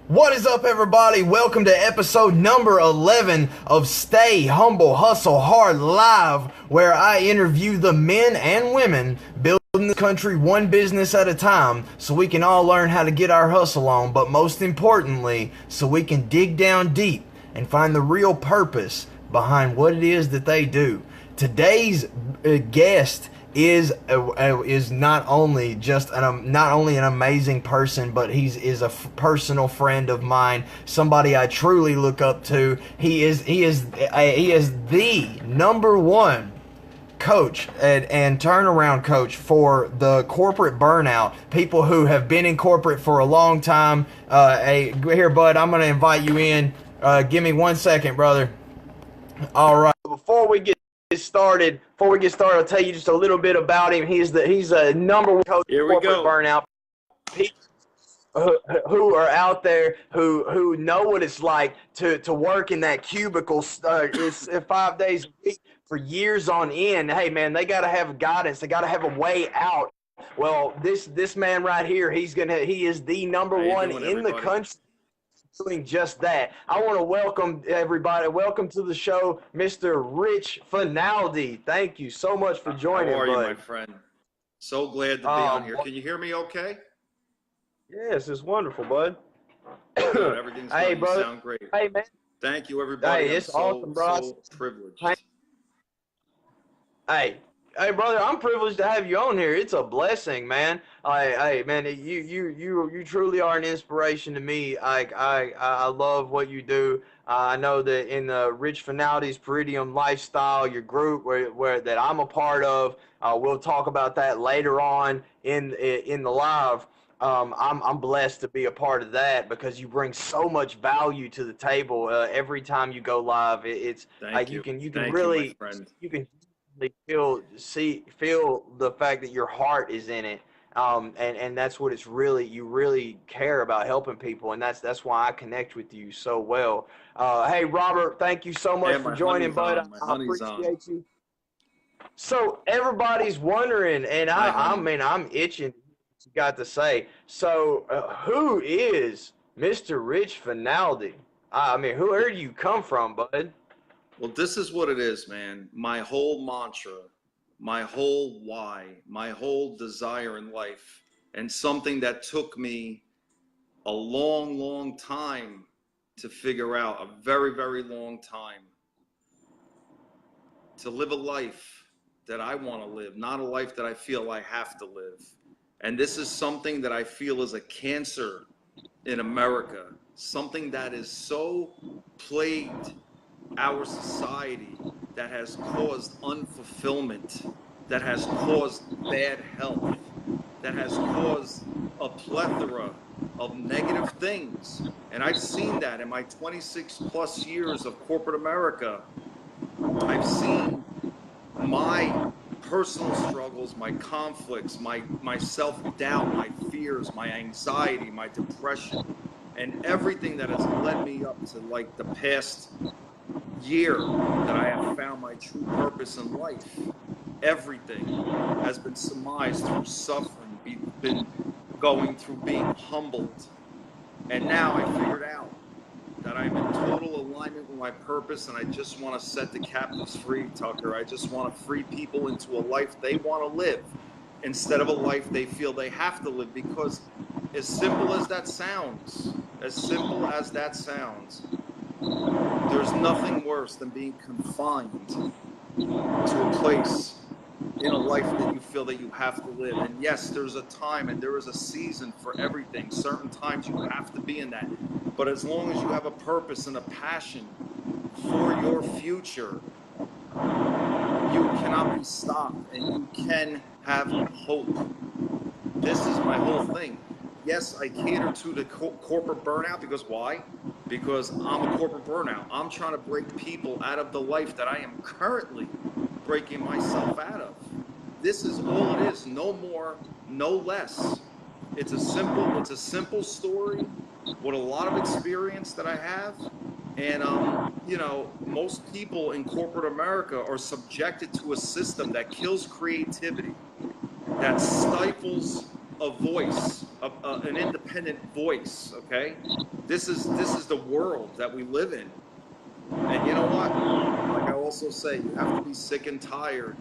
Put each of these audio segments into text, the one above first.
What is up, everybody? Welcome to episode number 11 of Stay Humble, Hustle Hard Live, where I interview the men and women building the country one business at a time so we can all learn how to get our hustle on, but most importantly, so we can dig down deep and find the real purpose behind what it is that they do. Today's guest is not only an amazing person, but he's a personal friend of mine, somebody I truly look up to. He is the number one coach and turnaround coach for the corporate burnout. People who have been in corporate for a long time. Hey, here, bud, I'm gonna invite you in. Give me 1 second, brother. All right. Before we get started, I'll tell you just a little bit about him. He's a number one coach Here of we corporate go. burnout. Who are out there who know what it's like to work in that cubicle it's 5 days a week for years on end. Hey man, they got to have guidance. They got to have a way out. Well, this man right here, he is the number one in the country doing just that. I want to welcome everybody. Welcome to the show, Mr. Rich Finaldi. Thank you so much for joining, How are you, bud. my friend? So glad to be on here. Can you hear me okay? Yes, it's wonderful, bud. Good. Everything's good. Hey, You brother. sound great. Hey, man. Thank you, everybody. Hey, it's awesome, bro. So privileged. Hey, brother, I'm privileged to have you on here. It's a blessing, man. Hey, man, you truly are an inspiration to me. I love what you do. I know that in the Rich Finaldi's Peridium lifestyle, your group where that I'm a part of, we'll talk about that later on in the live. I'm blessed to be a part of that because you bring so much value to the table every time you go live. It's Thank you you. can Thank really you, my friend. you can feel the fact that your heart is in it, and that's what it's really, you really care about helping people, and that's why I connect with you so well. Hey, Robert, thank you so much Yeah, for my joining, honey's bud. on. My I honey's on. appreciate you. So everybody's wondering, and Hi, I honey. mean, I'm itching. You got to say. So, who is Mr. Rich Finaldi? I mean, where do you come from, bud? Well, this is what it is, man. My whole mantra, my whole why, my whole desire in life, and something that took me a long, long time to figure out, a very, very long time, to live a life that I want to live, not a life that I feel I have to live. And this is something that I feel is a cancer in America, something that is so plagued our society, that has caused unfulfillment, that has caused bad health, that has caused a plethora of negative things. And I've seen that in my 26 plus years of corporate America. I've seen my personal struggles, my conflicts, my self-doubt, my fears, my anxiety, my depression, and everything that has led me up to like the past year that I have found my true purpose in life. Everything has been surmised through suffering, been going through being humbled. And now I figured out that I'm in total alignment with my purpose, and I just want to set the captives free, Tucker. I just want to free people into a life they want to live instead of a life they feel they have to live. Because as simple as that sounds, there's nothing worse than being confined to a place in a life that you feel that you have to live. And yes, there's a time and there is a season for everything. Certain times you have to be in that. But as long as you have a purpose and a passion for your future, you cannot be stopped and you can have hope. This is my whole thing. Yes, I cater to the corporate burnout because why? Because I'm a corporate burnout. I'm trying to break people out of the life that I am currently breaking myself out of. This is all it is, no more, no less. It's a simple story with a lot of experience that I have. And, you know, most people in corporate America are subjected to a system that kills creativity, that stifles a voice, an independent voice. Okay, this is the world that we live in. And you know what? Like I also say, you have to be sick and tired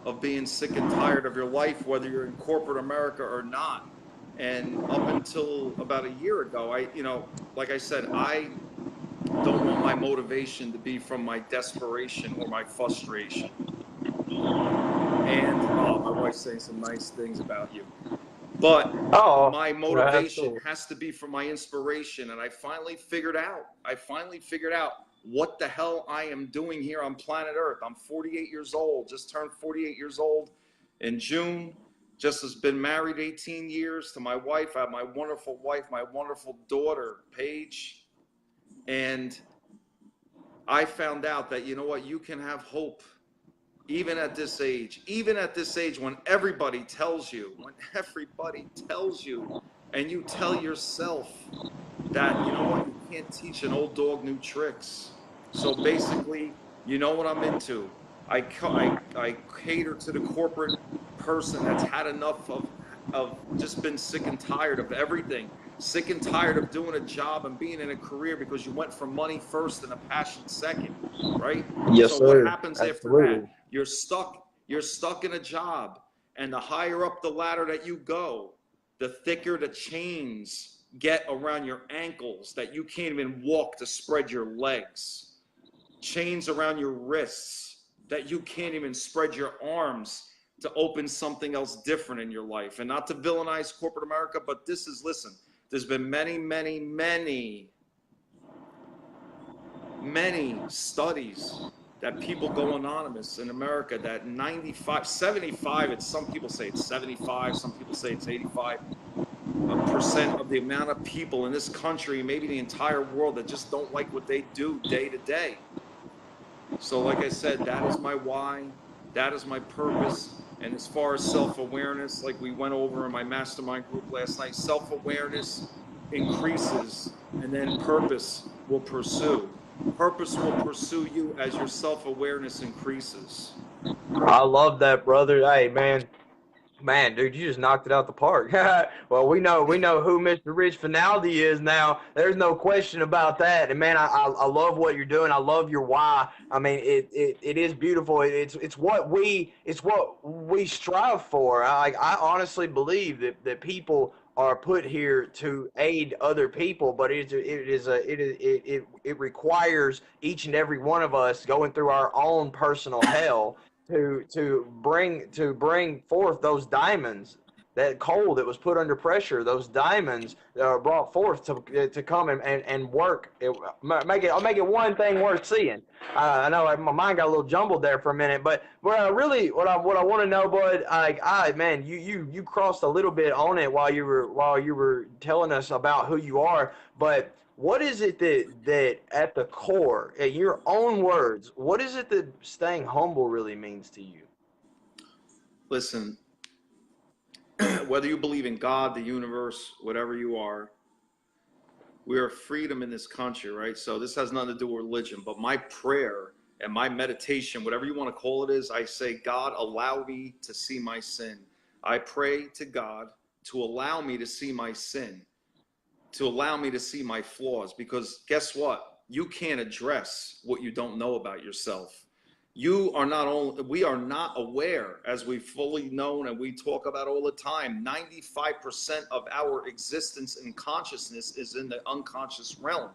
of being sick and tired of your life, whether you're in corporate America or not. And up until about a year ago, like I said, I don't want my motivation to be from my desperation or my frustration. And my wife's saying some nice things about you. But my motivation has to be from my inspiration. And I finally figured out what the hell I am doing here on planet Earth. I'm 48 years old, just turned 48 years old in June. Just has been married 18 years to my wife. I have my wonderful wife, my wonderful daughter, Paige. And I found out that, you know what, you can have hope even at this age when everybody tells you, and you tell yourself that, you know what, you can't teach an old dog new tricks. So basically, you know what I'm into. I cater to the corporate person that's had enough of just been sick and tired of everything. Sick and tired of doing a job and being in a career because you went for money first and a passion second, right? Yes, so sir. What happens Absolutely. after that? You're stuck in a job, and the higher up the ladder that you go, the thicker the chains get around your ankles that you can't even walk to spread your legs. Chains around your wrists that you can't even spread your arms to open something else different in your life. And not to villainize corporate America, but listen, there's been many studies that people go anonymous in America that 75, some people say it's 75, some people say it's 85% of the amount of people in this country, maybe the entire world, that just don't like what they do day to day. So like I said, that is my why, that is my purpose. And as far as self-awareness, like we went over in my mastermind group last night, self-awareness increases, and then purpose will pursue. Purpose will pursue you as your self-awareness increases. I love that, brother. Hey, man, dude, you just knocked it out the park. Well, we know who Mr. Rich Finaldi is now. There's no question about that. And man, I love what you're doing. I love your why. I mean, it is beautiful. It's what we strive for. I honestly believe that people are put here to aid other people, but it requires each and every one of us going through our own personal hell to bring forth those diamonds, that coal that was put under pressure, those diamonds brought forth to come and work. I'll make it one thing worth seeing. I know my mind got a little jumbled there for a minute, but what I want to know, bud, man, you crossed a little bit on it while you were telling us about who you are, but what is it that at the core, in your own words, what is it that staying humble really means to you? Listen, whether you believe in God, the universe, whatever you are, we are freedom in this country, right? So this has nothing to do with religion, but my prayer and my meditation, whatever you want to call it, is I say, God, allow me to see my sin. I pray to God to allow me to see my sin, to allow me to see my flaws, because guess what? You can't address what you don't know about yourself. We are not aware, as we've fully known and we talk about all the time, 95% of our existence and consciousness is in the unconscious realm.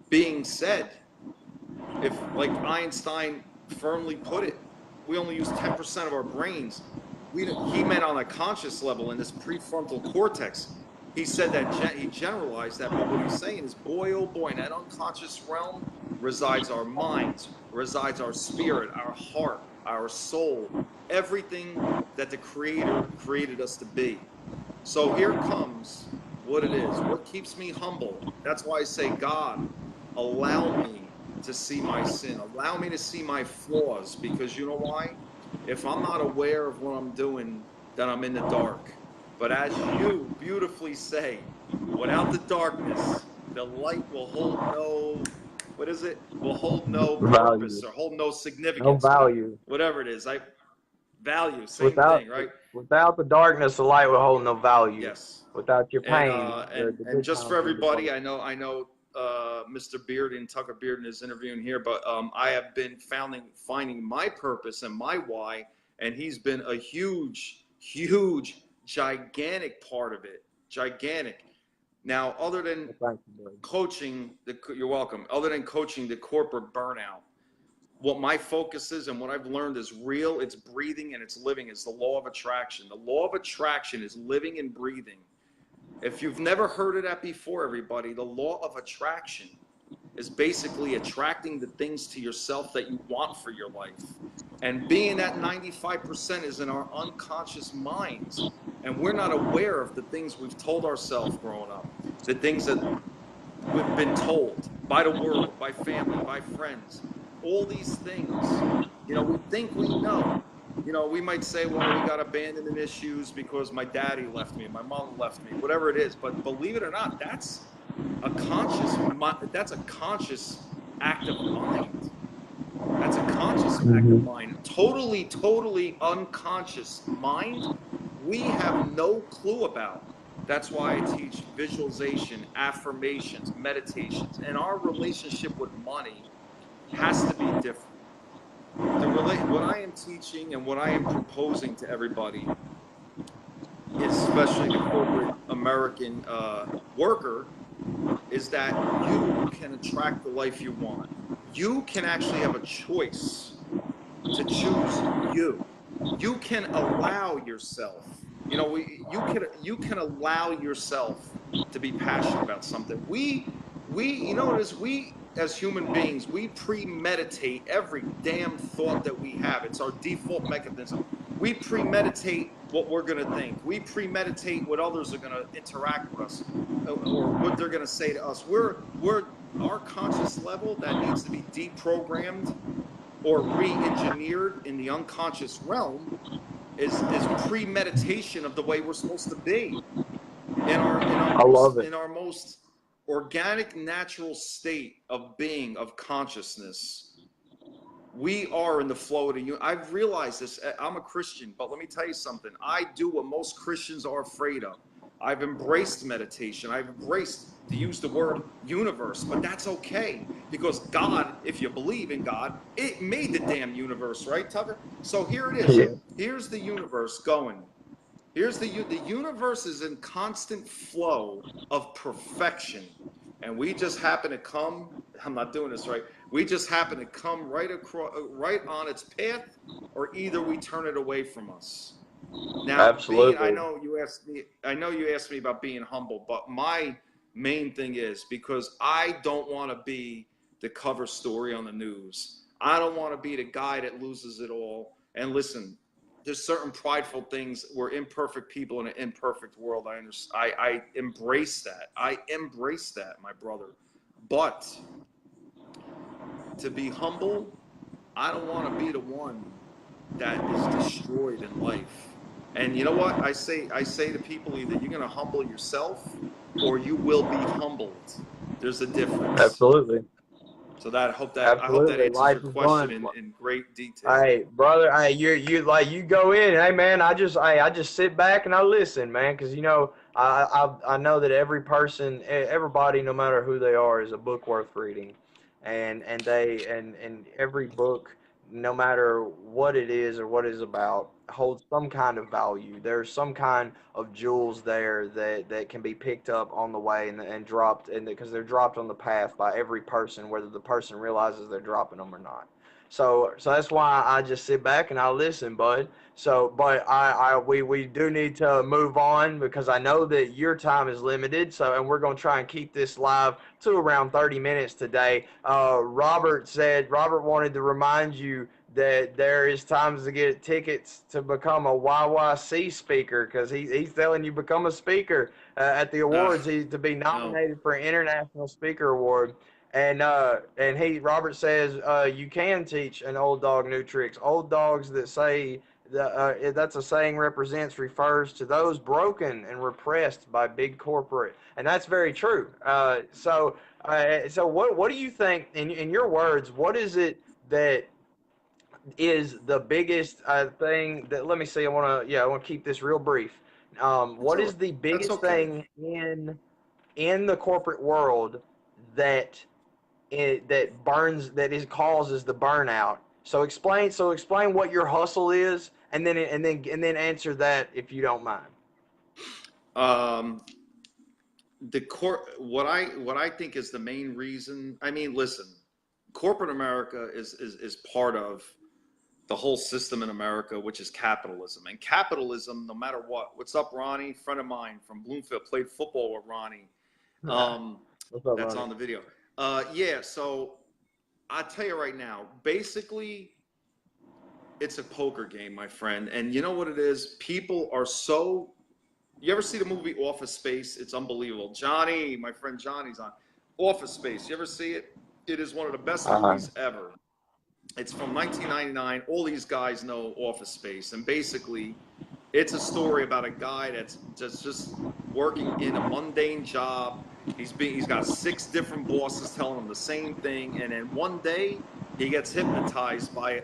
Being said, if, like Einstein firmly put it, we only use 10% of our brains. He meant on a conscious level in this prefrontal cortex. He said that he generalized that, but what he's saying is, boy, oh boy, in that unconscious realm resides our minds, resides our spirit, our heart, our soul, everything that the Creator created us to be. So here comes what it is, what keeps me humble. That's why I say, God, allow me to see my sin, allow me to see my flaws, because you know why? If I'm not aware of what I'm doing, then I'm in the dark. But as you beautifully say, without the darkness, the light will hold no, will hold no purpose, or hold no significance. No value. Whatever it is. Value, same thing, right? Without the darkness, the light will hold no value. Yes. without your And pain, the and good just times for will be worse. everybody, I know Mr. Bearden, Tucker Bearden is interviewing here, but I have been finding my purpose and my why, and he's been a huge, gigantic part of it. Gigantic. Now, other than Well, thank you, buddy. coaching, you're welcome. Other than coaching the corporate burnout, what my focus is and what I've learned is real. It's breathing and it's living. It's the law of attraction. The law of attraction is living and breathing. If you've never heard of that before, everybody, the law of attraction is basically attracting the things to yourself that you want for your life. And being that 95% is in our unconscious minds, and we're not aware of the things we've told ourselves growing up, the things that we've been told by the world, by family, by friends, all these things. You know, we think we know. You know, we might say, well, we got abandonment issues because my daddy left me, my mom left me, whatever it is. But believe it or not, that's a conscious act of mind. That's a conscious act of mind. Totally unconscious mind, we have no clue about. That's why I teach visualization, affirmations, meditations, and our relationship with money has to be different. What I am teaching and what I am proposing to everybody, especially the corporate American worker, is that you can attract the life you want. You can actually have a choice to choose you. You can allow yourself. You know, you can allow yourself to be passionate about something. You know what it is? We as human beings, we premeditate every damn thought that we have. It's our default mechanism. We premeditate what we're going to think. We premeditate what others are going to interact with us, or what they're going to say to us. We're our conscious level that needs to be deprogrammed or re-engineered in the unconscious realm is premeditation of the way we're supposed to be in our most organic, natural state of being, of consciousness. We are in the flow of the universe. I've realized this. I'm a Christian, but let me tell you something. I do what most Christians are afraid of. I've embraced meditation. I've embraced, to use the word universe, but that's okay, because God, if you believe in God, it made the damn universe, right, Tucker? So here it is. Yeah. Here's the universe going. The universe is in constant flow of perfection, and we just happen to come. I'm not doing this right. We just happen to come right on its path, or either we turn it away from us. Now, Absolutely. I know you asked me about being humble, but my main thing is, because I don't want to be the cover story on the news. I don't want to be the guy that loses it all. And listen, there's certain prideful things. We're imperfect people in an imperfect world. I understand. I embrace that. I embrace that, my brother. But to be humble, I don't want to be the one that is destroyed in life. And you know what? I say to people, either you're going to humble yourself or you will be humbled. There's a difference. Absolutely. So I hope that answers Life your is question fun. in great detail. Hey, brother, hey, you go in, hey man, I just sit back and I listen, man, because you know I know that every person, everybody, no matter who they are, is a book worth reading, and every book, no matter what it is or what it's about, holds some kind of value. There's some kind of jewels there that can be picked up on the way and dropped, and because they're dropped on the path by every person, whether the person realizes they're dropping them or not. So that's why I just sit back and I listen, bud. So, but we do need to move on, because I know that your time is limited. So, and we're going to try and keep this live to around 30 minutes today. Robert wanted to remind you that there is times to get tickets to become a YYC speaker, because he's telling you become a speaker at the awards. He's to be nominated for an International Speaker Award. And Robert says you can teach an old dog new tricks. Old dogs that say that's a saying refers to those broken and repressed by big corporate, and that's very true. So what do you think, in your words? What is it that is the biggest thing that? Let me see. I want to keep this real brief. What is the That's biggest okay. thing in the corporate world that causes the burnout? So explain what your hustle is, and then answer that if you don't mind. Um, what I think is the main reason. I mean, listen, corporate America is part of the whole system in America, which is capitalism. And capitalism, no matter what. What's up, Ronnie? Friend of mine from Bloomfield, played football with Ronnie. Um, What's up, that's Ronnie? on the video. Yeah, so I tell you right now, basically, it's a poker game, my friend. And you know what it is? People are so. You ever see the movie Office Space? It's unbelievable. Johnny, my friend Johnny's on Office Space. You ever see it? It is one of the best Uh, movies ever. It's from 1999. All these guys know Office Space, and basically, it's a story about a guy that's just working in a mundane job. He's got 6 different bosses telling him the same thing, and then one day he gets hypnotized by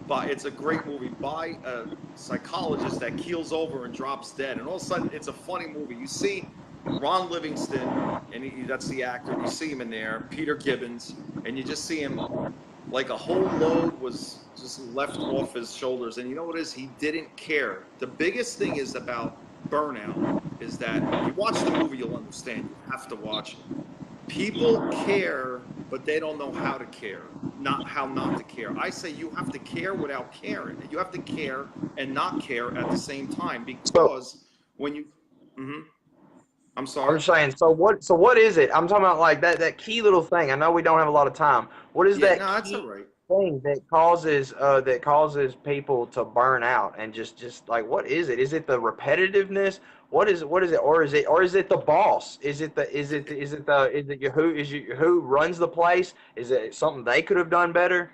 by it's a great movie by a psychologist that keels over and drops dead, and all of a sudden it's a funny movie. You see Ron Livingston, and that's the actor. You see him in there, Peter Gibbons, and you just see him like a whole load was just left off his shoulders. And you know what it is? He didn't care. The biggest thing is about burnout is that if you watch the movie, you'll understand. You have to watch it. People care, but they don't know how to care, not how not to care. I say you have to care without caring. You have to care and not care at the same time, so because when you, mhm. I'm I'm sorry. just saying. So what is it? I'm talking about like that key little thing. I know we don't have a lot of time. What is Yeah, that no, that's all key right. thing that causes people to burn out, and just like, what is it? Is it the repetitiveness? What is it? Or is it the boss? Is it who runs the place? Is it something they could have done better?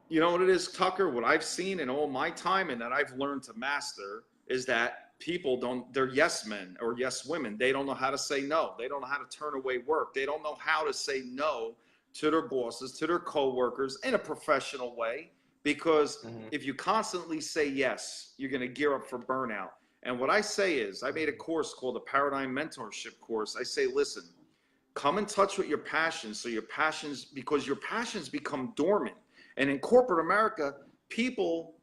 You know what it is, Tucker? What I've seen in all my time and that I've learned to master is that people don't, they're yes men or yes women. They don't know how to say no. They don't know how to turn away work. They don't know how to say no to their bosses, to their coworkers in a professional way. Because Hmm. if you constantly say yes, you're going to gear up for burnout. And what I say is, I made a course called the Paradigm Mentorship Course. I say, listen, come in touch with your passions, so your passions, because your passions become dormant. And in corporate America, people,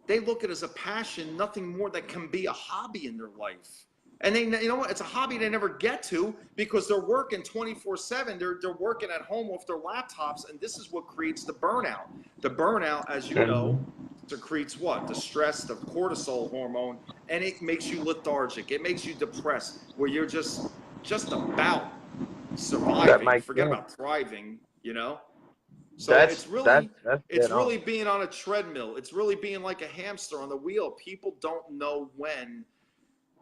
they look at it as a passion, nothing more that can be a hobby in their life. And they, you know what, it's a hobby they never get to because they're working 24/7. They're working at home off their laptops, and this is what creates the burnout. The burnout, as you know, Hmm. secretes what? The stress, the cortisol hormone, and it makes you lethargic. It makes you depressed, where you're just about That surviving, makes forget sense. about thriving, you know? So That's that's it's dead on. really being on a treadmill. It's really being like a hamster on the wheel. People don't know when.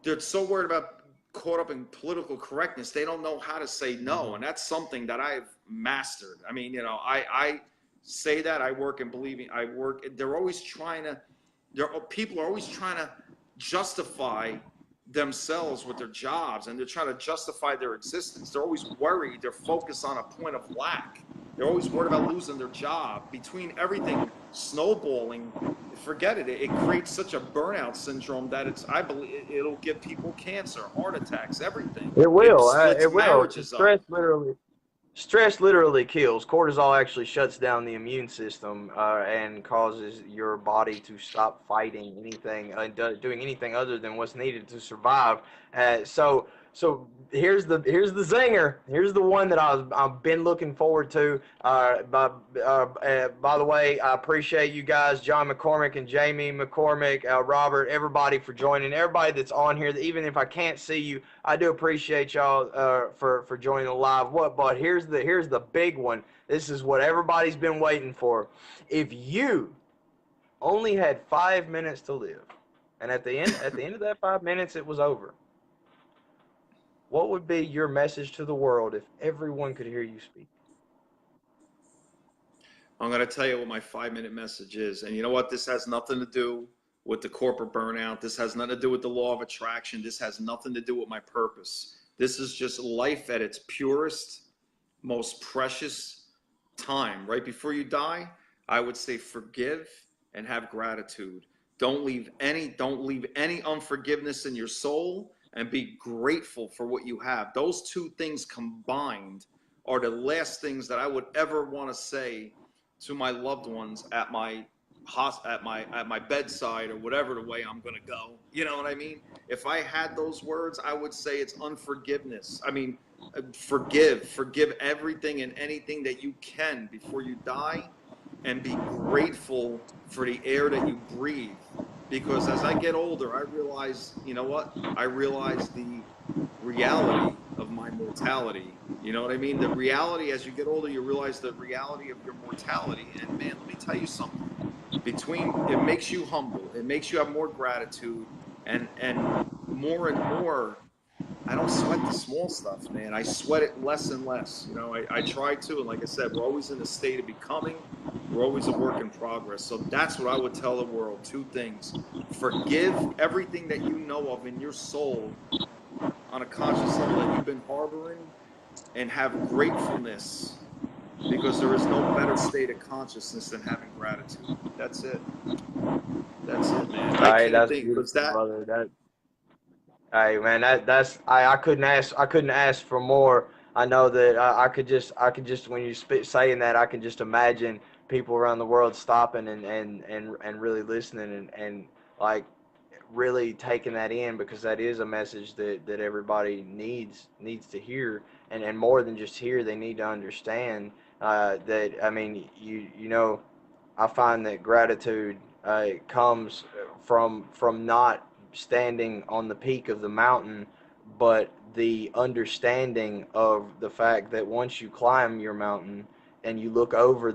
They're so worried about caught up in political correctness. They don't know how to say no. Hmm. And that's something that I've mastered. I mean, I say that I work and believing I work. They're always trying to, people are always trying to justify themselves with their jobs, and they're trying to justify their existence. They're always worried. They're focused on a point of lack. They're always worried about losing their job. Between everything snowballing, forget it. It creates such a burnout syndrome that I believe it'll give people cancer, heart attacks, everything. It It will. splits It will. 'Cause marriages up. stress literally kills. Cortisol actually shuts down the immune system, and causes your body to stop fighting anything, doing anything other than what's needed to survive. So here's the zinger. Here's the one that I've been looking forward to. By the way, I appreciate you guys, John McCormick and Jamie McCormick, Robert, everybody for joining. Everybody that's on here, even if I can't see you, I do appreciate y'all for joining the live. But here's the big one. This is what everybody's been waiting for. If you only had 5 minutes to live, and at the end of that 5 minutes it was over, what would be your message to the world if everyone could hear you speak? I'm going to tell you what my 5 minute message is. And you know what? This has nothing to do with the corporate burnout. This has nothing to do with the law of attraction. This has nothing to do with my purpose. This is just life at its purest, most precious time. Right before you die, I would say forgive and have gratitude. Don't leave any unforgiveness in your soul, and be grateful for what you have. Those two things combined are the last things that I would ever want to say to my loved ones at my bedside, or whatever the way I'm going to go. You know what I mean? If I had those words, I would say it's unforgiveness. I mean, forgive everything and anything that you can before you die, and be grateful for the air that you breathe. Because as I get older, I realize, you know what? I realize the reality of my mortality. You know what I mean? The reality, as you get older, you realize the reality of your mortality. And man, let me tell you something. It makes you humble. It makes you have more gratitude, and more and more. I don't sweat the small stuff, man. I sweat it less and less. You know, I try to, and like I said, we're always in a state of becoming. We're always a work in progress. So that's what I would tell the world. Two things: forgive everything that you know of in your soul on a conscious level that you've been harboring, and have gratefulness, because there is no better state of consciousness than having gratitude. That's it. That's it, man. All I right, can't that's think, beautiful, because that, brother. Hey man, I couldn't ask for more. I know that I could just when you saying that, I can just imagine people around the world stopping and really listening and like really taking that in, because that is a message that everybody needs to hear, and more than just hear, they need to understand that. I mean, you know, I find that gratitude comes from not standing on the peak of the mountain, but the understanding of the fact that once you climb your mountain and you look over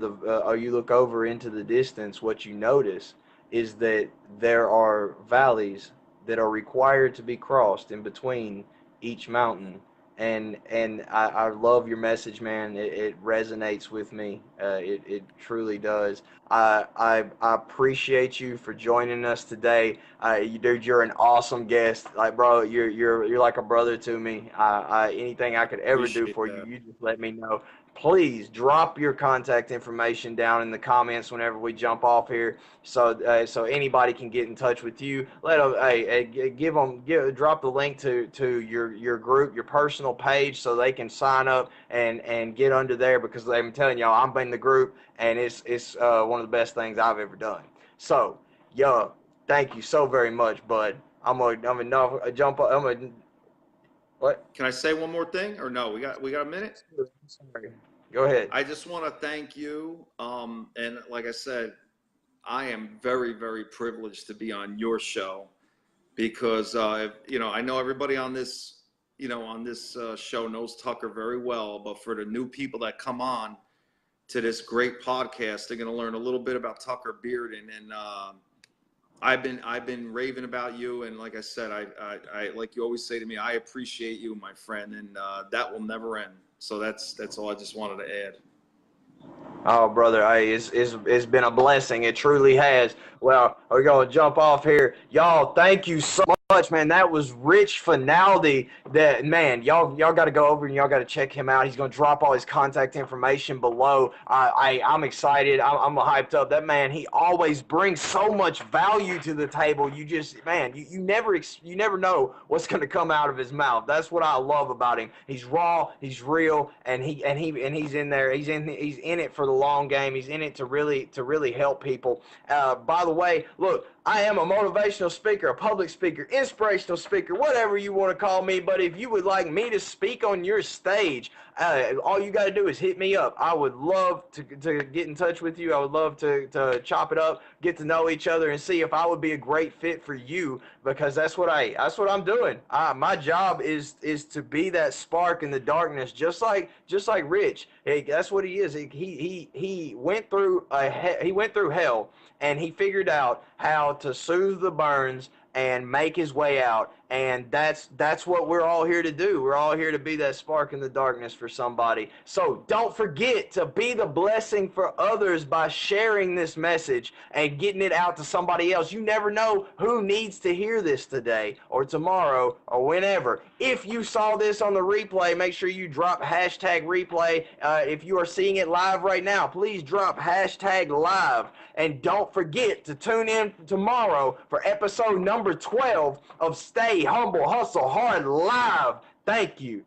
you look over into the distance, what you notice is that there are valleys that are required to be crossed in between each mountain. And I love your message, man. It resonates with me. It truly does. I appreciate you for joining us today. Dude, you're an awesome guest. Like, bro, you're like a brother to me. Anything I could ever do appreciate for you, that. you just let me know. Please drop your contact information down in the comments whenever we jump off here, so anybody can get in touch with you. Let them, drop the link to your group, your personal page, so they can sign up and get under there, because I'm telling y'all, I'm in the group, and it's one of the best things I've ever done. So, yo, thank you so very much, bud. I'm gonna jump. I'm gonna what? Can I say one more thing, or no? We got a minute. Sorry. Go ahead. I just want to thank you. And like I said, I am very, very privileged to be on your show, because, you know, I know everybody on this, show knows Tucker very well, but for the new people that come on to this great podcast, they're going to learn a little bit about Tucker Bearden. And, I've been raving about you. And like I said, I like you always say to me, I appreciate you, my friend. And, that will never end. So that's all I just wanted to add. Oh, brother, hey, it's been a blessing. It truly has. Well, we're going to jump off here. Y'all, thank you so much, man. That was Rich Finaldi. That, man, y'all got to go over and y'all got to check him out. He's going to drop all his contact information below. I'm excited. I'm hyped up. That man, he always brings so much value to the table. You just, man, you never know what's going to come out of his mouth. That's what I love about him. He's raw, he's real, and he's in there. He's in it for the long game. He's in it to really help people. By the way, look, I am a motivational speaker, a public speaker, inspirational speaker, whatever you want to call me. But if you would like me to speak on your stage, all you got to do is hit me up. I would love to get in touch with you. I would love to chop it up, get to know each other, and see if I would be a great fit for you, because that's what I'm doing. My job is to be that spark in the darkness, just like Rich. Hey, that's what he is. He went through hell, and he figured out how to soothe the burns and make his way out. And that's what we're all here to do. We're all here to be that spark in the darkness for somebody. So don't forget to be the blessing for others by sharing this message and getting it out to somebody else. You never know who needs to hear this today or tomorrow or whenever. If you saw this on the replay, make sure you drop hashtag replay. If you are seeing it live right now, please drop hashtag live. And don't forget to tune in tomorrow for episode number 12 of Stay Humble, Hustle Hard Live. Thank you.